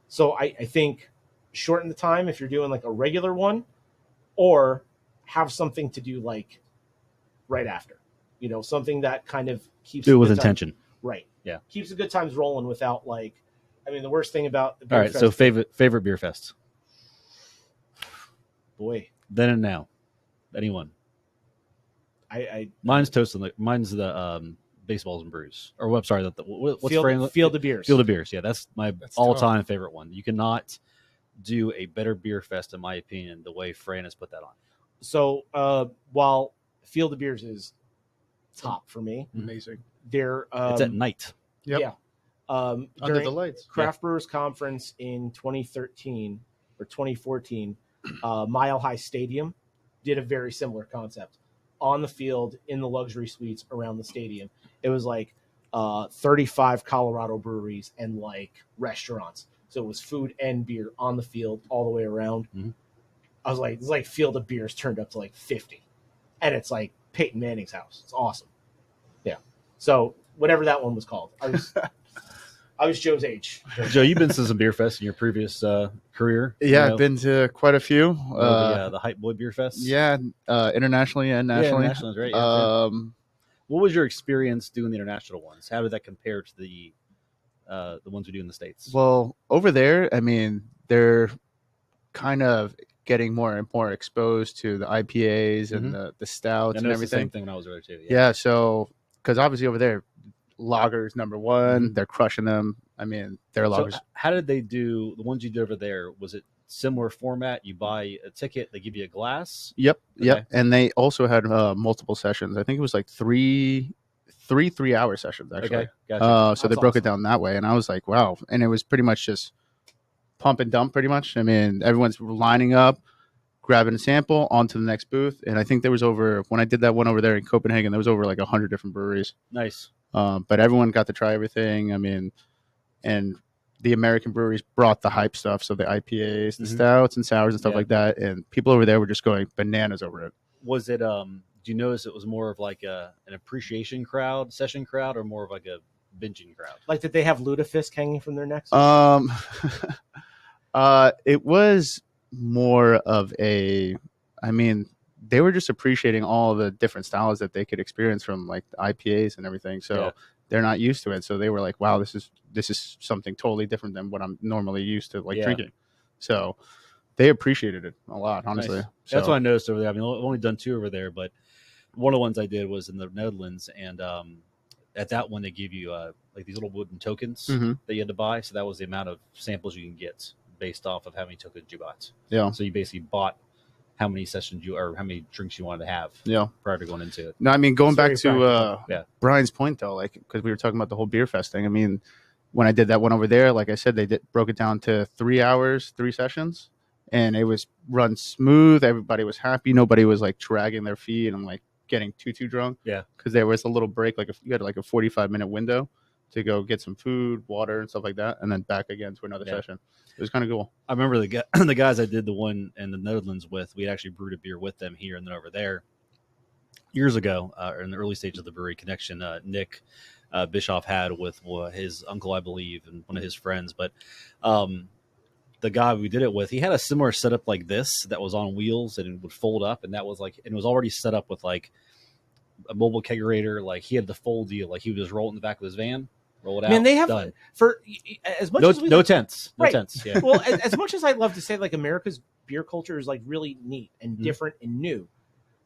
S2: So I think shorten the time if you're doing like a regular one, or have something to do like right after. Something that kind of keeps
S1: do it with intention.
S2: Right.
S1: Yeah.
S2: Keeps the good times rolling without like. I mean, the worst thing about the
S1: beer all right.
S2: fest,
S1: So favorite beer fest.
S2: Boy.
S1: Then and now, anyone. Mine's Toasting. Mine's the Baseballs and Brews. Or what's Field
S2: of Beers.
S1: Field of Beers. Yeah, that's my all-time favorite one. You cannot do a better beer fest, in my opinion, the way Fran has put that on.
S2: So while Field of Beers is top for me,
S4: amazing.
S1: It's at night.
S4: Yep.
S2: Yeah.
S4: Under the lights.
S2: Craft Brewers Conference in 2013 or 2014, Mile High Stadium did a very similar concept on the field in the luxury suites around the stadium. It was like 35 Colorado breweries and like restaurants. So it was food and beer on the field all the way around. I was like, it's like Field of Beers turned up to like 50. And it's like Peyton Manning's house. It's awesome. Yeah. So whatever that one was called, I was Joe's age.
S1: Joe, you've been to some beer fest in your previous career.
S4: Yeah, I've been to quite a few.
S1: The Hype Boy Beer Fest.
S4: Yeah, internationally and nationally.
S1: Yeah, internationally, right? Yeah, what was your experience doing the international ones? How did that compare to the ones we do in the States?
S4: Well, over there, I mean, they're kind of getting more and more exposed to the IPAs and the stouts and everything.
S1: The same thing when I was there too.
S4: Yeah, so because obviously over there, lagers number one, they're crushing them. I mean, their lagers.
S1: So how did they do the ones you did over there? Was it similar format? You buy a ticket, they give you a glass.
S4: Yep,
S1: Okay.
S4: yep. And they also had multiple sessions. I think it was like three 3-hour sessions actually.
S1: Okay, gotcha.
S4: So they broke it down that way, and I was like, wow. And it was pretty much just pump and dump, pretty much. I mean, everyone's lining up, grabbing a sample onto the next booth, and I think there was when I did that one over there in Copenhagen, there was over like 100 different breweries.
S1: Nice.
S4: But everyone got to try everything. I mean, and the American breweries brought the hype stuff, so the IPAs, the stouts and sours and stuff like that, and people over there were just going bananas over it.
S1: Was it? Do you notice it was more of like an appreciation crowd, session crowd, or more of like a binging crowd?
S2: Like, did they have lutefisk hanging from their necks?
S4: It was more of a. I mean, they were just appreciating all the different styles that they could experience from like the IPAs and everything. So they're not used to it. So they were like, wow, this is something totally different than what I'm normally used to drinking. So they appreciated it a lot, honestly.
S1: Nice.
S4: So,
S1: that's what I noticed over there. I mean, I've only done 2 over there, but one of the ones I did was in the Netherlands, and at that one they give you like these little wooden tokens that you had to buy. So that was the amount of samples you can get based off of how many tokens you bought. Yeah. So you basically bought how many sessions or how many drinks you wanted to have prior to going into it.
S4: No, I mean, going back to Brian's point though, like, because we were talking about the whole beer fest thing. I mean, when I did that one over there, like I said, they broke it down to 3 hours, 3 sessions, and it was run smooth. Everybody was happy. Nobody was like dragging their feet and like getting too drunk. Yeah. Because there was a little break, like you had like a 45-minute window to go get some food, water, and stuff like that, and then back again to another session. It was kind of cool.
S1: I remember the guys I did the one in the Netherlands with, we had actually brewed a beer with them here and then over there years ago, in the early stage of the brewery connection. Nick Bischoff had with his uncle, I believe, and one of his friends. But the guy we did it with, he had a similar setup like this that was on wheels and it would fold up, and that was like, and it was already set up with like a mobile kegerator. Like he had the full deal. Like he would just roll it in the back of his van. Roll it out.
S2: Man, they have
S1: done.
S2: For as much as we
S1: no tents,
S2: right.
S1: tents. Yeah.
S2: Well, as much as I'd love to say like America's beer culture is like really neat and different and new,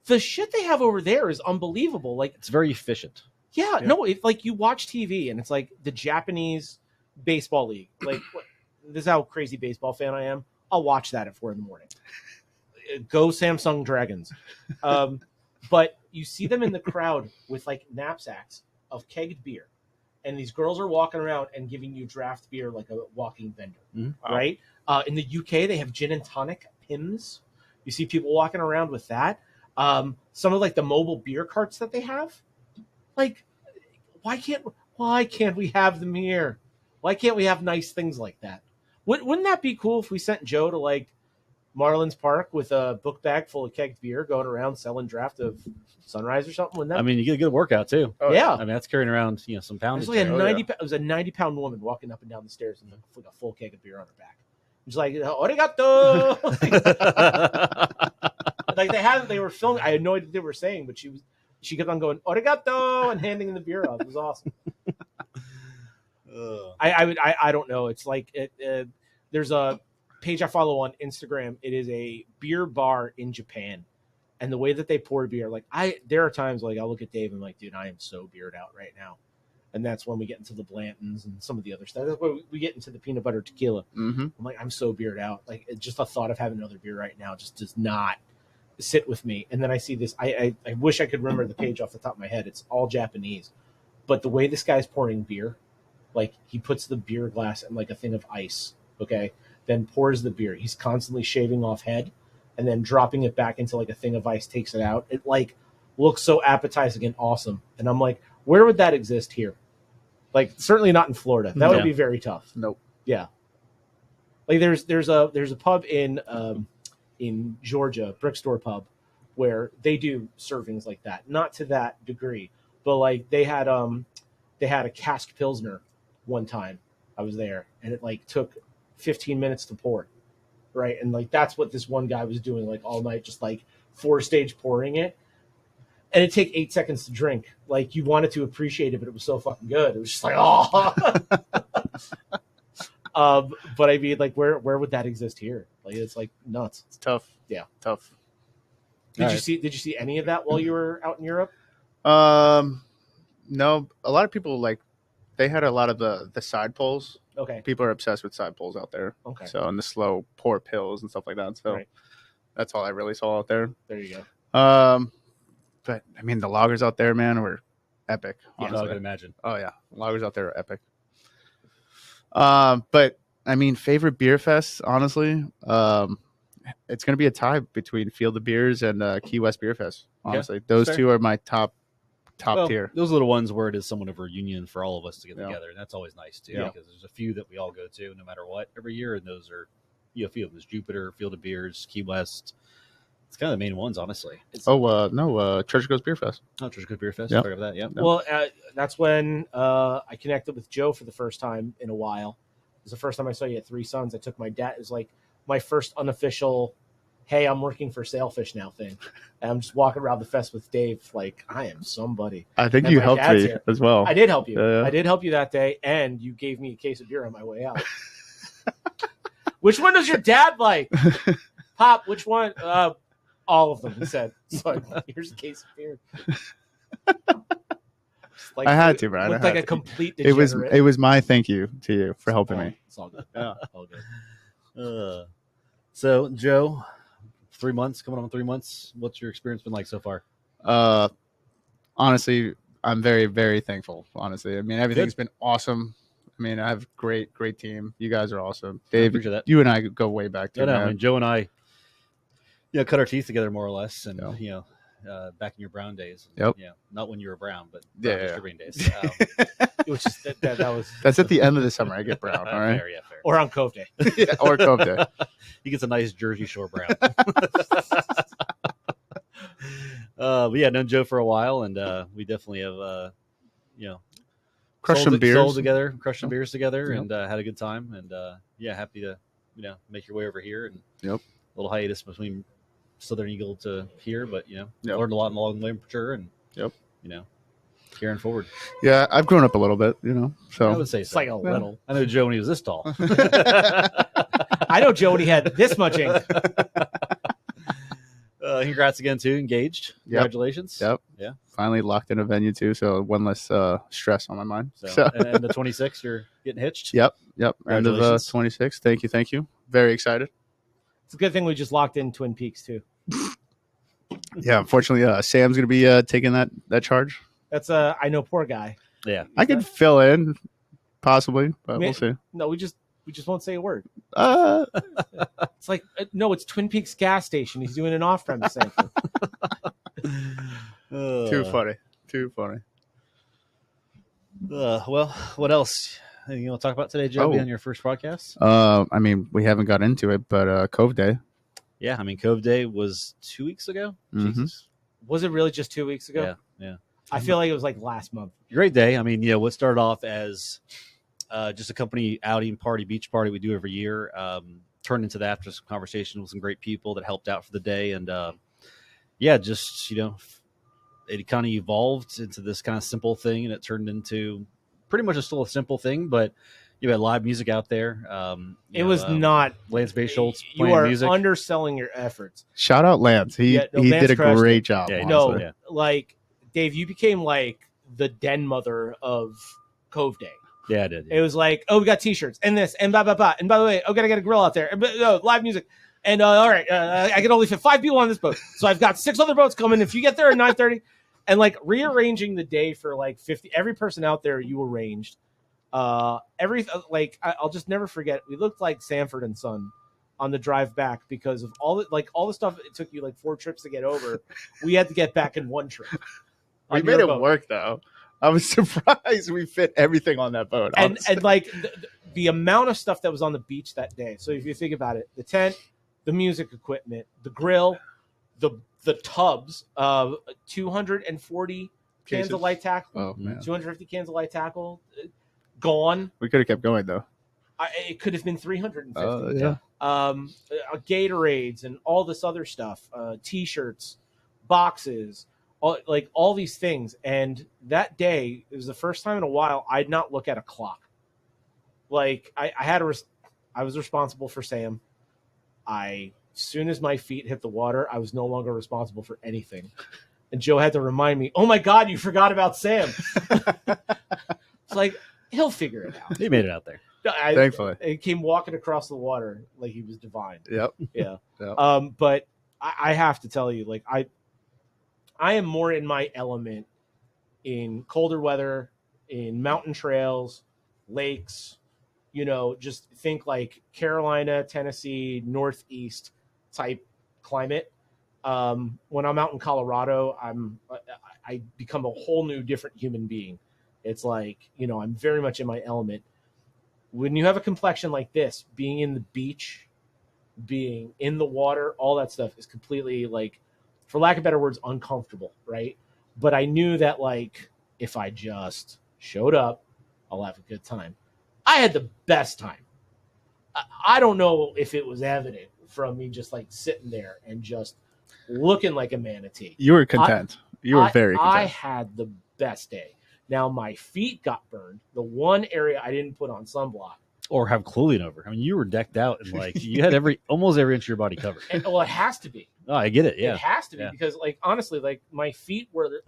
S2: the shit they have over there is unbelievable. Like
S1: it's very efficient.
S2: Yeah. No, it's like you watch TV and it's like the Japanese baseball league. Like this is how crazy baseball fan I am. I'll watch that at 4 a.m. Go Samsung Dragons. But you see them in the crowd with like knapsacks of kegged beer. And these girls are walking around and giving you draft beer like a walking vendor, right? In the UK, they have gin and tonic Pims. You see people walking around with that. Some of like the mobile beer carts that they have. Like, why can't we have them here? Why can't we have nice things like that? Wouldn't that be cool if we sent Joe to like Marlins Park with a book bag full of kegged beer, going around selling draft of Sunrise or something? Wouldn't that?
S1: I mean, you get a good workout too.
S2: Oh, yeah.
S1: I mean, that's carrying around some pounds.
S2: It was a 90-pound woman walking up and down the stairs with like a full keg of beer on her back. She's like, "Arigato." Like they were filming. I had no idea what they were saying, but she kept on going "Arigato" and handing the beer out. It was awesome. I don't know. It's like there's a page I follow on Instagram. It is a beer bar in Japan, and the way that they pour beer, like there are times like I'll look at Dave and I'm like, dude, I am so beered out right now. And that's when we get into the Blantons and some of the other stuff. That's where we get into the peanut butter tequila. I'm like, I'm so beered out. Like just the thought of having another beer right now just does not sit with me. And then I see this. I wish I could remember the page off the top of my head. It's all Japanese, but the way this guy's pouring beer, like he puts the beer glass in like a thing of ice, okay, then pours the beer. He's constantly shaving off head and then dropping it back into like a thing of ice, takes it out. It like looks so appetizing and awesome. And I'm like, where would that exist here? Like certainly not in Florida. That would be very tough.
S4: Nope.
S2: Yeah. Like there's a pub in Georgia, Brickstore pub, where they do servings like that, not to that degree, but like they had a cask pilsner one time I was there, and it like took 15 minutes to pour, right? And like that's what this one guy was doing like all night, just like 4-stage pouring it. And it'd take 8 seconds to drink. Like you wanted to appreciate it, but it was so fucking good. It was just like, oh. But I mean, like, where would that exist here? Like, it's like nuts.
S4: It's tough.
S2: Yeah,
S4: Tough.
S2: Did you see any of that while you were out in Europe?
S4: No, a lot of people like they had a lot of the side pulls.
S2: Okay.
S4: People are obsessed with side pulls out there.
S2: Okay.
S4: So and the slow pour pills and stuff like that. So
S2: Right.
S4: that's all I really saw out there.
S2: There you go.
S4: But I mean the loggers out there, man, were epic.
S1: I
S4: Honestly.
S1: can imagine.
S4: Oh yeah, loggers out there are epic. But I mean, favorite beer fest, honestly, it's gonna be a tie between Field of Beers and Key West Beer Fest. Honestly, those
S1: fair.
S4: two are my top
S1: Well,
S4: tier.
S1: those are the ones where it is somewhat of a reunion for all of us to get
S4: Yeah.
S1: together, and that's always nice too.
S4: Yeah.
S1: Because there's a few that we all go to no matter what every year, and those are a few of them. There's Jupiter, Field of Beers, Key West. It's kind of the main ones, honestly.
S4: Church Goes Beer Fest.
S1: Oh, Treasure Beer Fest.
S4: Yep.
S1: Forgot about that. Yeah.
S2: Well, that's when I connected with Joe for the first time in a while. It was the first time I saw you at Three Sons. I took my dad. It was like my first unofficial, hey, I'm working for Sailfish now thing. And I'm just walking around the fest with Dave like, I am somebody.
S4: I think
S2: And
S4: you
S2: my
S4: helped
S2: dad's
S4: me
S2: here.
S4: as well.
S2: I did help you.
S4: Yeah.
S2: I did help you that day, and you gave me a case of beer on my way out. Which one does your dad like? Pop, which one? All of them, he said. So here's a case of beer. Like,
S4: I had to, Brian. I
S2: Looked
S4: had
S2: like a
S4: to.
S2: complete
S4: It
S2: degenerate.
S4: was my thank you to you for helping me.
S2: It's all good.
S4: Yeah.
S2: All good.
S1: So, Joe, 3 months, coming on 3 months. What's your experience been like so far?
S4: Honestly, I'm very, very thankful. Honestly, I mean, everything's been awesome. I mean, I have a great team. You guys are awesome. Dave,
S1: appreciate that.
S4: you and I go way back too.
S1: I know.
S4: man.
S1: I mean, Joe and I, cut our teeth together more or less, and
S4: Yeah.
S1: back in your Brown days.
S4: Yep.
S1: Yeah, not when you were brown, but
S4: Yeah,
S1: brown
S4: yeah.
S1: distributing days.
S2: Which is that was
S4: That's at the end of the summer. I get brown. All right.
S1: Fair, yeah, fair.
S2: or on Cove Day.
S4: Yeah, or Cove Day.
S1: He gets a nice Jersey Shore brown. But yeah, known Joe for a while, and we definitely have,
S4: Crushed
S1: sold
S4: some beers.
S1: sold together, crushed some beers together,
S4: Yep.
S1: and had a good time. And happy to make your way over here. And
S4: Yep.
S1: a little hiatus between Southern Eagle to here, but
S4: Yep.
S1: learned a lot in long literature, and
S4: Yep.
S1: carrying forward.
S4: Yeah, I've grown up a little bit, so.
S1: I would say
S2: It's
S1: so.
S2: like a little.
S1: I know Joe when he was this tall.
S2: I know Joe when he had this much ink.
S1: Congrats again, too. Engaged.
S4: Yep.
S1: Congratulations.
S4: Yep.
S1: Yeah.
S4: Finally locked in a venue too, so one less stress on my mind.
S1: So, and the 26th, you're getting hitched.
S4: Yep. End of
S1: Congratulations.
S4: 26. Thank you. Very excited.
S2: It's a good thing we just locked in Twin Peaks too.
S4: Yeah, unfortunately, Sam's gonna be taking that charge.
S2: That's I know poor guy.
S1: Yeah.
S4: I could fill in, possibly, but
S2: Man-
S4: we'll see.
S2: No, we just won't say a word. It's like no, it's Twin Peaks gas station. He's doing an off-premise thing.
S4: Too funny.
S1: Well, what else? Anything you want to talk about today, Joe? Be on your first podcast?
S4: I mean, we haven't got into it, but Cove Day.
S1: Yeah, I mean, Cove Day was 2 weeks ago.
S4: Mhm.
S1: Jesus.
S2: Was it really just 2 weeks ago?
S1: Yeah.
S2: I feel like it was like last month.
S1: Great day. I mean, what started off as just a company outing party, beach party we do every year, turned into that after some conversation with some great people that helped out for the day. And just, it kind of evolved into this kind of simple thing, and it turned into pretty much still a simple thing, but you had live music out there.
S2: It was not.
S1: Lance Bayschultz
S2: You
S1: playing
S2: are
S1: music.
S2: underselling your efforts.
S4: Shout out Lance. He
S2: Yeah, no,
S4: he
S2: Lance
S4: did a
S2: crushed
S4: great
S2: it.
S4: job.
S1: Yeah, he
S2: No,
S4: honestly.
S1: Yeah.
S2: like Dave, you became like the den mother of Cove Day.
S1: Yeah, I did.
S2: It was like, oh, we got T-shirts and this and blah blah blah. And by the way, gotta get a grill out there. And live music. And all right, I can only fit 5 people on this boat, so I've got 6 other boats coming. If you get there at 9:30, and like rearranging the day for like 50, every person out there you arranged. I'll just never forget. We looked like Sanford and Son on the drive back because of all the stuff. It took you like 4 trips to get over. We had to get back in 1 trip.
S4: We
S2: on
S4: made
S2: your
S4: it
S2: boat.
S4: work though. I was surprised we fit everything on that boat.
S2: and
S4: honestly.
S2: like the amount of stuff that was on the beach that day. So if you think about it, the tent, the music equipment, the grill, the tubs of 240 cans
S4: Cases?
S2: of light tackle,
S4: Oh man,
S2: 250 cans of light tackle, gone.
S4: we could have kept going though.
S2: It could have been 350.
S4: Yeah.
S2: Gatorades and all this other stuff, T-shirts, boxes, all these things. And that day, it was the first time in a while I'd not look at a clock. Like I was responsible for Sam. As soon as my feet hit the water, I was no longer responsible for anything. And Joe had to remind me, "Oh my God, you forgot about Sam." It's like, he'll figure it out.
S1: He made it out there.
S4: Thankfully.
S2: He came walking across the water like he was divine.
S4: Yep.
S2: Yeah.
S4: Yep.
S2: But I have to tell you, like, I am more in my element in colder weather, in mountain trails, lakes, just think like Carolina, Tennessee, Northeast type climate. When I'm out in Colorado, I become a whole new different human being. It's like, I'm very much in my element. When you have a complexion like this, being in the beach, being in the water, all that stuff is completely, like, for lack of better words, uncomfortable, right? But I knew that, like, if I just showed up, I'll have a good time. I had the best time. I don't know if it was evident from me just, like, sitting there and just looking like a manatee.
S4: You were content. You were very content.
S2: I had the best day. Now, my feet got burned. The one area I didn't put on sunblock.
S1: Or have clothing over. I mean, you were decked out and like you had almost every inch of your body covered.
S2: Well, it has to be.
S1: Oh, I get it. Yeah.
S2: It has to be because, like, honestly, like, my feet were.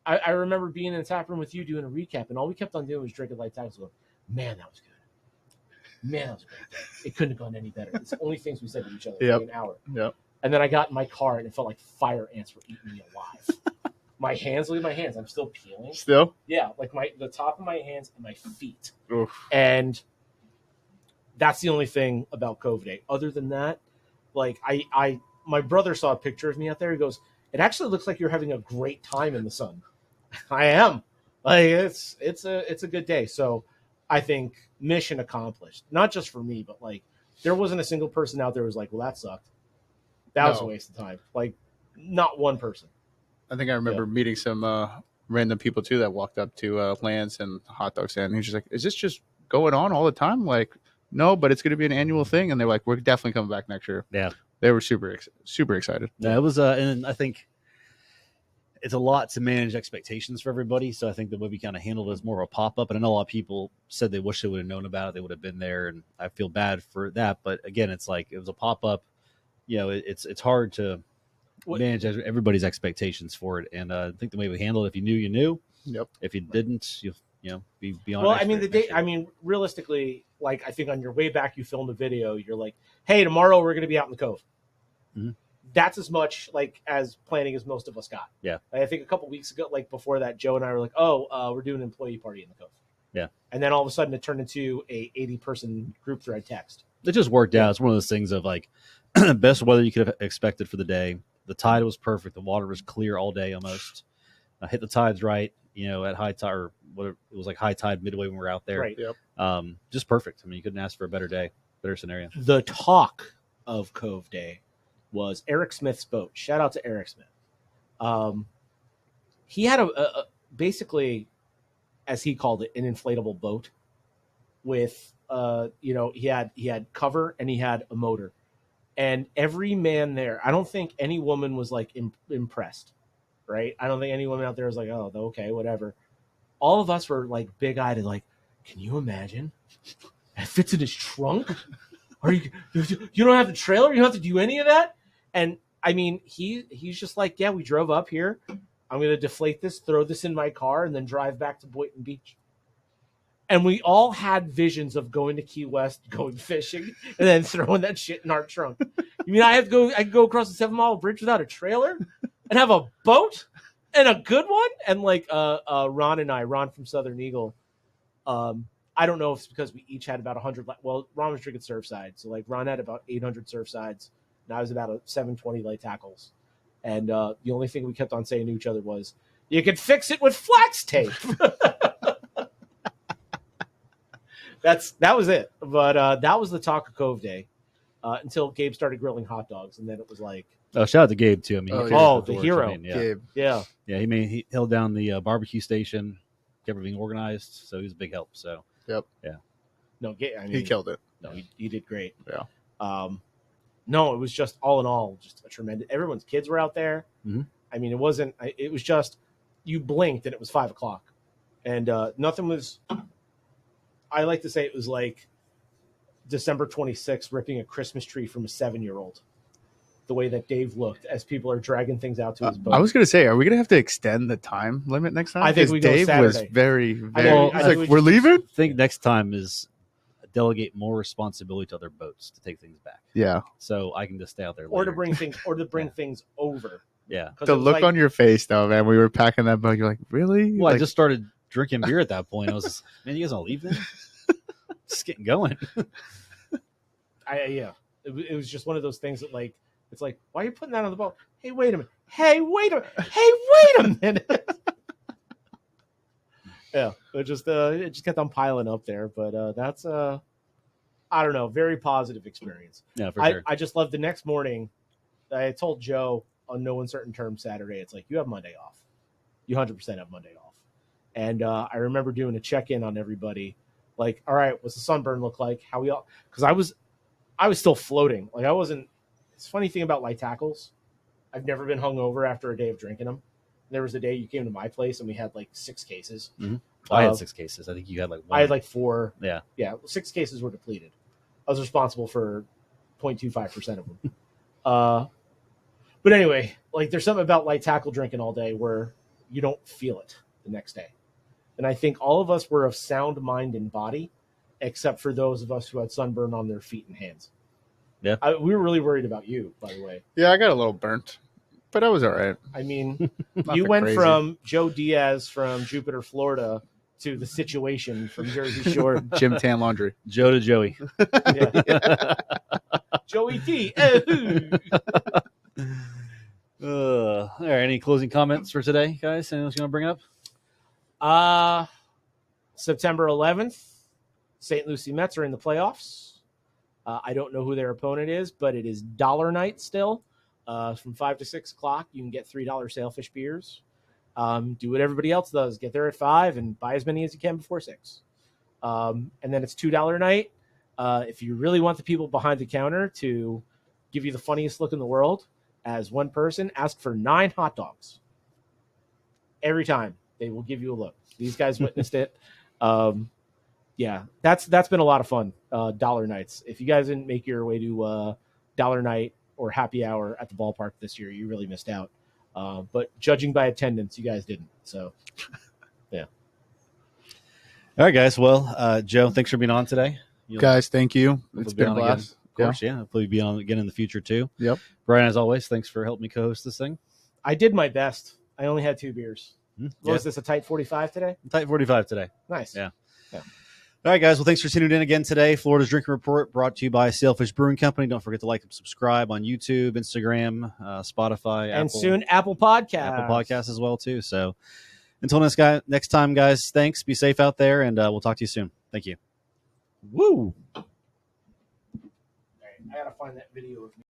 S2: I remember being in the tap room with you doing a recap, and all we kept on doing was drinking light tackles. Going, man, that was good. Man, that was a great day. It couldn't have gone any better. It's the only things we said to each other for an hour.
S4: Yep.
S2: And then I got in my car, and it felt like fire ants were eating me alive. My hands, look at my hands. I'm still peeling.
S4: Still?
S2: Yeah, like the top of my hands and my feet.
S4: Oof.
S2: And that's the only thing about COVID Day. Other than that, like my brother saw a picture of me out there. He goes, "It actually looks like you're having a great time in the sun." I am. Like it's a good day. So I think mission accomplished. Not just for me, but like there wasn't a single person out there who was like, "Well, that sucked. That was a waste of time." Like not one person.
S4: I think I remember meeting some random people too that walked up to Lance and the hot dog stand. And he was just like, "Is this just going on all the time?" Like, no, but it's going to be an annual thing. And they're like, "We're definitely coming back next year."
S1: Yeah,
S4: they were super excited.
S1: Yeah, it was. And I think it's a lot to manage expectations for everybody. So I think the way we kind of handled it is more of a pop up. And I know a lot of people said they wish they would have known about it. They would have been there, and I feel bad for that. But again, it's like it was a pop up. It's hard to manage everybody's expectations for it, and I think the way we handled it, if you knew, you knew.
S4: Yep.
S1: If you didn't, be beyond.
S2: Well, I mean, the day. I mean, realistically, like I think on your way back, you filmed a video. You're like, "Hey, tomorrow we're going to be out in the cove."
S1: Mm-hmm.
S2: That's as much like as planning as most of us got.
S1: Yeah.
S2: I think a couple weeks ago, like before that, Joe and I were like, "Oh, we're doing an employee party in the cove."
S1: Yeah.
S2: And then all of a sudden, it turned into a 80-person group thread text.
S1: It just worked out. It's one of those things of like best weather you could have expected for the day. The tide was perfect. The water was clear all day almost. Hit the tides right, at high tide, or it was like high tide midway when we were out there.
S2: Right.
S4: Yep.
S1: Just perfect. I mean, you couldn't ask for a better day, better scenario.
S2: The talk of Cove Day was Eric Smith's boat. Shout out to Eric Smith. He had a basically, as he called it, an inflatable boat with he had cover and he had a motor. And every man there, I don't think any woman was like impressed, right? I don't think any woman out there was like, "Oh, okay, whatever." All of us were like big-eyed and like, "Can you imagine? It fits in his trunk? You don't have the trailer? You don't have to do any of that?" And I mean, he's just like, "Yeah, we drove up here. I'm going to deflate this, throw this in my car, and then drive back to Boynton Beach." And we all had visions of going to Key West, going fishing, and then throwing that shit in our trunk. You mean I can go across the 7 Mile Bridge without a trailer and have a boat and a good one? And like Ron from Southern Eagle, I don't know if it's because we each had about 100. Well, Ron was drinking Surfside, so like Ron had about 800 Surfsides, and I was about 720 light tackles. And the only thing we kept on saying to each other was, "You could fix it with flex tape." That was it. But that was the talk of Cove Day. until Gabe started grilling hot dogs, and then it was like,
S1: Oh, shout out to Gabe too. I mean,
S4: Oh,
S1: he
S4: yeah.
S1: finished
S2: Oh, the
S1: torch.
S2: hero.
S1: I mean, yeah,
S4: Gabe.
S2: yeah,
S1: yeah. He held down the barbecue station, kept everything organized, so he was a big help. So
S2: no, Gabe. I mean,
S4: He killed it.
S2: No, he did great.
S4: Yeah.
S2: No, it was just all in all, just a tremendous. Everyone's kids were out there.
S1: Mhm.
S2: I mean, it wasn't. It was just you blinked and it was 5:00, and nothing was. I like to say it was like December 26th ripping a Christmas tree from a 7-year-old. The way that Dave looked as people are dragging things out to his boat.
S4: I was gonna say, are we gonna have to extend the time limit next time?
S2: I think
S4: 'Cause
S2: we go
S4: Dave was
S2: Saturday.
S4: very,
S2: I
S4: very.
S2: think-
S4: He's
S2: I think
S4: like,
S2: we
S4: we're
S2: just-
S4: leaving.
S1: I think next time is delegate more responsibility to other boats to take things back,
S4: Yeah.
S1: so I can just stay out there.
S2: or to
S1: later.
S2: bring things over.
S1: Yeah.
S2: 'Cause
S4: The
S2: it was
S4: look
S2: like-
S4: on your face, though, man. We were packing that boat. You're like, really?
S1: Well, I
S4: Like,
S1: just started drinking beer at that point. I was, man, you guys want to leave then? Just getting going.
S2: Yeah, it was just one of those things that like it's like, why are you putting that on the boat? Hey, wait a minute. Hey, wait a minute. Hey, wait a minute. Yeah, it just kept on piling up there, but that's I don't know, very positive experience.
S1: Yeah, for sure.
S2: I just love the next morning. I told Joe on no uncertain terms Saturday, it's like you have Monday off. You 100% have Monday off. And I remember doing a check-in on everybody. Like, all right, what's the sunburn look like? How we all? Because I was still floating. Like I wasn't. It's a funny thing about light tackles. I've never been hungover after a day of drinking them. There was a day you came to my place and we had like 6 cases.
S1: I had 6 cases. I think you had like 1.
S2: I had like 4.
S1: Yeah.
S2: Yeah, 6 cases were depleted. I was responsible for 0.25% of them. But anyway, like there's something about light tackle drinking all day where you don't feel it the next day. And I think all of us were of sound mind and body, except for those of us who had sunburn on their feet and hands.
S1: Yeah.
S2: We were really worried about you, by the way.
S4: yeah, I got a little burnt, but I was all right.
S2: I mean, you
S4: Nothing
S2: went
S4: crazy.
S2: from Joe Diaz from Jupiter, Florida, to the situation from Jersey Shore.
S4: Jim Tan Laundry.
S1: Joe to Joey.
S2: Yeah. Joey D.
S1: All right. Any closing comments for today, guys? Anything else you want to bring up?
S2: September 11th, St. Lucie Mets are in the playoffs. I don't know who their opponent is, but it is dollar night still. From 5 to 6 o'clock, you can get $3 Sailfish beers. Do what everybody else does. Get there at 5 and buy as many as you can before 6. And then it's $2 night. If you really want the people behind the counter to give you the funniest look in the world, as one person, ask for 9 hot dogs. Every time they will give you a look. These guys witnessed it. Yeah, that's been a lot of fun. Dollar nights. If you guys didn't make your way to dollar night or happy hour at the ballpark this year, you really missed out. But judging by attendance, you guys didn't. So, yeah.
S1: All right, guys. Well, Joe, thanks for being on today.
S4: Guys, thank you.
S1: Hopefully
S4: It's
S1: be
S4: been a
S1: on again.
S4: blast.
S1: Of course, yeah. Hopefully be on again in the future too.
S4: Yep.
S1: Brian, as always, thanks for helping me co-host this thing.
S2: I did my best. I only had 2 beers.
S1: Yeah.
S2: Was this a tight 45 today?
S1: Tight 45 today.
S2: Nice.
S1: Yeah. All right, guys. Well, thanks for tuning in again today. Florida's Drinking Report brought to you by Sailfish Brewing Company. Don't forget to like and subscribe on YouTube, Instagram, Spotify,
S2: And
S1: Apple,
S2: soon Apple Podcasts.
S1: Apple Podcasts as well too. So until next time, guys, thanks. Be safe out there, and we'll talk to you soon. Thank you.
S2: Woo! All right, I gotta find that video of me.